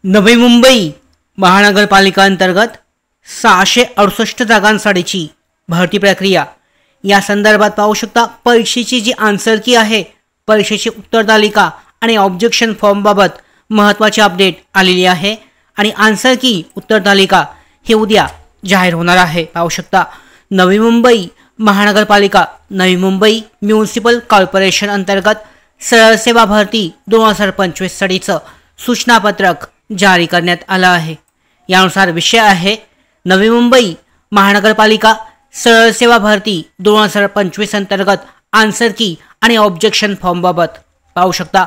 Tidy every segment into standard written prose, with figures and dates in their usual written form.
नवी मुंबई महानगरपालिका अंतर्गत 668 जागांसाठीची भरती प्रक्रिया या संदर्भात पाहू शकता। परीक्षेची जी आन्सर की आहे, परीक्षेची उत्तर तालिका आणि ऑब्जेक्शन फॉर्म बाबत महत्त्वाची अपडेट आलेली आहे आणि आन्सर की उत्तर तालिका हे उद्या जाहीर होणार आहे। पाहू शकता नवी मुंबई महानगरपालिका नवी मुंबई म्युनिसिपल कॉर्पोरेशन अंतर्गत सरळ सेवा भरती 2025 साठीचं सूचनापत्रक जारी करण्यात आला आहे। यानुसार विषय आहे नवी मुंबई महानगरपालिका सरळ सेवा भरती 2025 अंतर्गत आन्सर की आणि ऑब्जेक्शन फॉर्म बाबत। पाहू शकता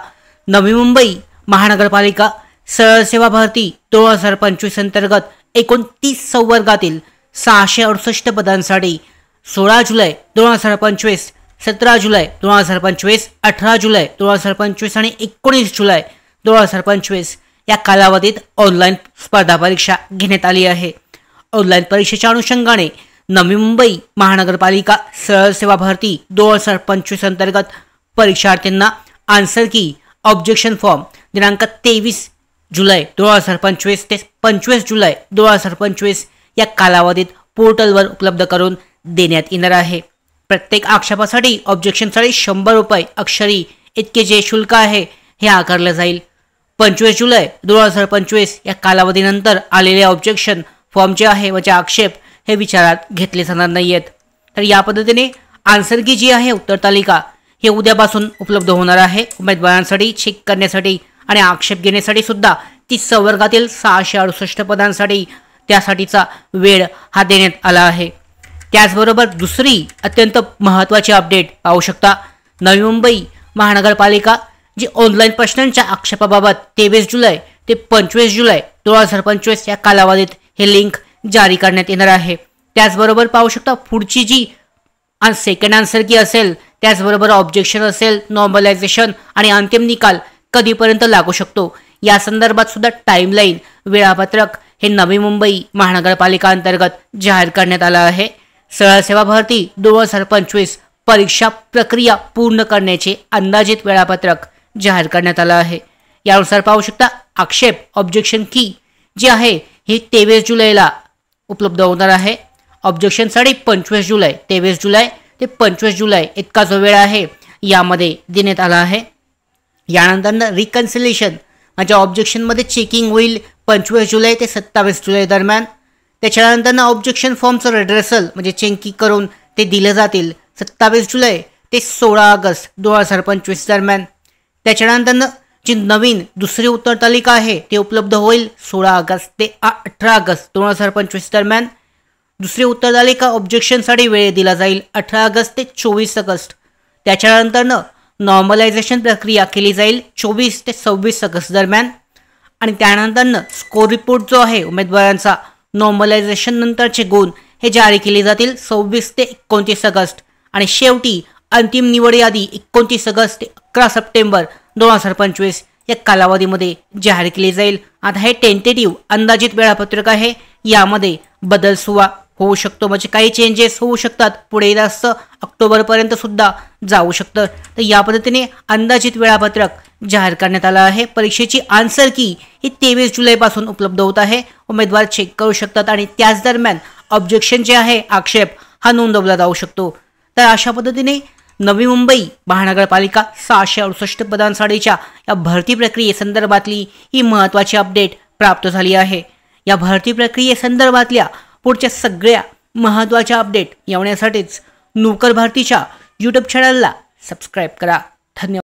नवी मुंबई महानगरपालिका सरळ सेवा भरती 2025 अंतर्गत 29 संवर्गातील 668 पदांसाठी 16 जुलै 2025, 17 जुलै 2025, 18 जुलै 2025 आणि 19 जुलै 2025 या कालावधीत ऑनलाईन स्पर्धा परीक्षा घेण्यात आली आहे। ऑनलाईन परीक्षेच्या अनुषंगाने नवी मुंबई महानगरपालिका सरळ सेवा भरती 2025 अंतर्गत परीक्षार्थींना आन्सर की ऑब्जेक्शन फॉर्म दिनांक 23 जुलै 2025 ते 25 जुलै 2025 या कालावधीत पोर्टलवर उपलब्ध करून देण्यात येणार आहे। प्रत्येक आक्षेपासाठी ऑब्जेक्शनसाठी 100 रुपये अक्षरी इतके जे शुल्क आहे हे आकारले जाईल। 25 जुलै 2025 या कालावधीनंतर आलेले ऑब्जेक्शन फॉर्म जे आहे व जे आक्षेप हे विचारात घेतले जाणार नाहीयेत। तर या पद्धतीने आन्सर की जी आहे उत्तर तालिका हे उद्यापासून उपलब्ध होणार आहे। उमेदवारांसाठी चेक करण्यासाठी आणि आक्षेप घेण्यासाठी सुद्धा 30 संवर्गातील 668 पदांसाठी त्यासाठीचा वेळ हा देण्यात आला आहे। त्याचबरोबर दुसरी अत्यंत महत्त्वाची अपडेट पाहू शकता नवी मुंबई महानगरपालिका जी ऑनलाईन प्रश्नांच्या आक्षेपाबाबत 23 जुलै ते 25 जुलै 2025 या कालावधीत हे लिंक जारी करण्यात येणार आहे। त्याचबरोबर पाहू शकता पुढची जी सेकंड आन्सर की असेल, त्याचबरोबर ऑब्जेक्शन असेल, नॉर्मलायझेशन आणि अंतिम निकाल कधीपर्यंत लागू शकतो या संदर्भात सुद्धा टाइमलाईन वेळापत्रक हे नवी मुंबई महानगरपालिका अंतर्गत जाहीर करण्यात आलं आहे। सरळ सेवा भरती 2025 परीक्षा प्रक्रिया पूर्ण करण्याचे अंदाजित वेळापत्रक जाहीर करण्यात आलं आहे। यानुसार पाहू शकता आक्षेप ऑब्जेक्शन की जी आहे ही 23 जुलैला उपलब्ध होणार आहे। ऑब्जेक्शनसाठी 25 जुलै 23 जुलै ते 25 जुलै इतका जो वेळ आहे यामध्ये देण्यात आला आहे। यानंतर रिकन्सिलेशन म्हणजे ऑब्जेक्शनमध्ये चेकिंग होईल 25 जुलै ते 27 जुलै दरम्यान। त्याच्यानंतर ऑब्जेक्शन फॉर्मचं रेड्रेसल म्हणजे चेंकी करून ते दिले जातील 27 जुलै ते 16 ऑगस्ट 2025 दरम्यान। त्याच्यानंतर जी नवीन दुसरी उत्तर तालिका आहे ते उपलब्ध होईल 16 ऑगस्ट ते 18 ऑगस्ट 2025 दरम्यान। दुसरी उत्तर तालिका ऑब्जेक्शनसाठी वेळ दिला जाईल 18 ऑगस्ट ते 24 ऑगस्ट। त्याच्यानंतर नॉर्मलायझेशन प्रक्रिया केली जाईल 24 ते 26 ऑगस्ट दरम्यान आणि त्यानंतर स्कोर रिपोर्ट जो आहे उमेदवारांचा नॉर्मलायझेशन नंतरचे गुण हे जारी केले जातील 26 ते 29 ऑगस्ट आणि शेवटी अंतिम निवड यादी 29 ऑगस्ट ते 11 सप्टेंबर 2025 या कालावधीमध्ये जाहीर केली जाईल। आता हे टेंटेटिव्ह अंदाजित वेळापत्रक आहे, यामध्ये बदल सुद्धा होऊ शकतो, म्हणजे काही चेंजेस होऊ शकतात, पुढे जास्त ऑक्टोबरपर्यंत सुद्धा जाऊ शकतं। तर या पद्धतीने अंदाजित वेळापत्रक जाहीर करण्यात आलं आहे। परीक्षेची आन्सर की ही 23 जुलैपासून उपलब्ध होत आहे, उमेदवार चेक करू शकतात आणि त्याच दरम्यान ऑब्जेक्शन जे आहे आक्षेप हा नोंदवला जाऊ शकतो। तर अशा पद्धतीने नवी मुंबई महानगरपालिका 668 पदांसाठीच्या या भरती प्रक्रियेसंदर्भातली ही महत्त्वाची अपडेट प्राप्त झाली आहे। या भरती प्रक्रियेसंदर्भातल्या पुढच्या सगळ्या महत्त्वाच्या अपडेट येण्यासाठीच नोकर भरतीच्या YouTube चॅनलला सबस्क्राईब करा। धन्यवाद।